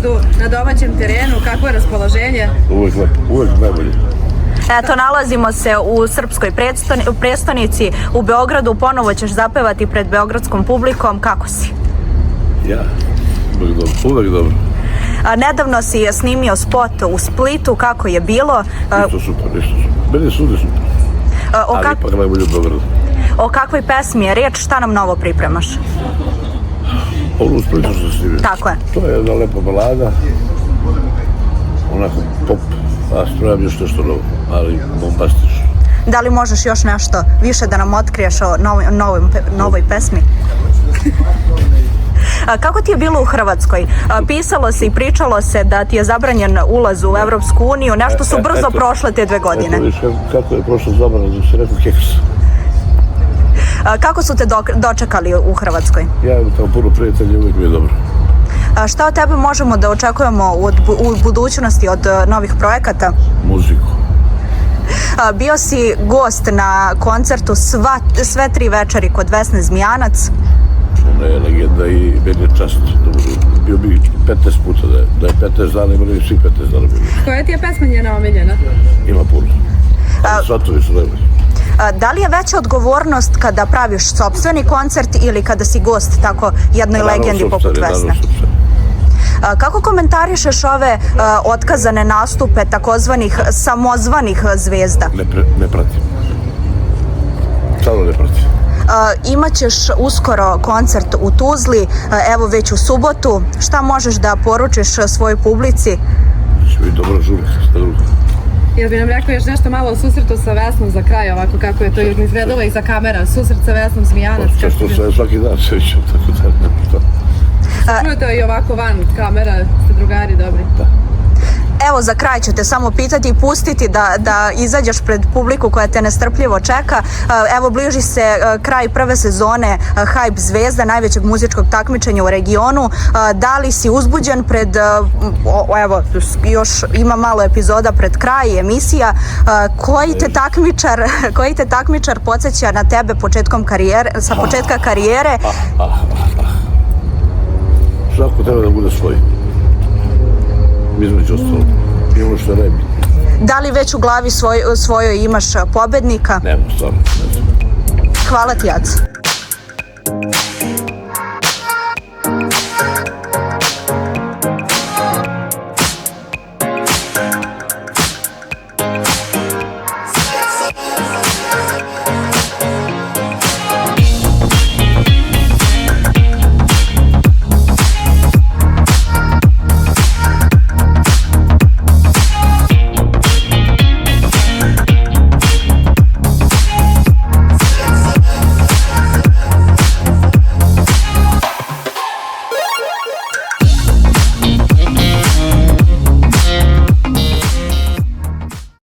Beogradu, na domaćem terenu, kako je raspoloženje? Uvijek lepo, uvijek najbolje. Eto, nalazimo se u srpskoj prestonici, u Beogradu, ponovo ćeš zapevati pred beogradskom publikom, kako si? Ja, uvijek dobro. Nedavno si snimio spot u Splitu, kako je bilo? Isto super. Meni je svugdje super, ali ipak najbolje u Beogradu. O kakvoj pesmi je riječ, šta nam novo pripremaš? Ono u Splitu što snimio. Tako je. To je jedna lepa balada, onako pop, a strojam još nešto novo, ali bombastično. Da li možeš još nešto više da nam otkriješ o novoj pesmi? Kako ti je bilo u Hrvatskoj? Pisalo se i pričalo se da ti je zabranjen ulaz u Evropsku uniju, nešto su brzo prošle te 2 godine. Eto viš kako je prošlo zabranjeno, da se rekao keks. Kako su te dočekali u Hrvatskoj? Ja imam tamo puno prijatelja, uvijek mi je dobro. Šta od tebe možemo da očekujemo u budućnosti od novih projekata? Muziku. Bio si gost na koncertu sve 3 večeri kod Vesne Zmijanac. Ona je legenda i meni je čast. Bio bi 15 puta, da je 15 dana, imali bi svih 15 dana bilo. Koja ti je pesma njena omiljena? Ima puno. Svatovi su najbolji. Da li je veća odgovornost kada praviš sopstveni koncert ili kada si gost tako jednoj legendi poput Vesne? Kako komentarišeš ove otkazane nastupe takozvanih samozvanih zvezda? Ne pratim. Stvarno ne pratim. Imaćeš uskoro koncert u Tuzli, evo već u subotu. Šta možeš da poručiš svojoj publici? Će biti dobra žurka, šta drugo. Jel bi nam rekao još nešto malo o susretu sa Vesnom za kraj, ovako kako je to izgledalo i za kamera, susret sa Vesnom Zmijanac? Što se svaki dan srećem, tako da nema što. Čujete i ovako van kamera, ste drugari dobri? Da. Evo, za kraj ću te samo pitati i pustiti da izađeš pred publiku koja te nestrpljivo čeka. Evo, bliži se kraj prve sezone Hype Zvezda, najvećeg muzičkog takmičenja u regionu. Da li si uzbuđen pred, evo, još ima malo epizoda pred kraj emisija, koji te takmičar podsjeća na tebe sa početka karijere? Svako treba da bude svoj. Između ostalo. I ono što je najbitno. Da li već u glavi svojoj imaš pobednika? Nemo, stvarno. Hvala ti, Aco.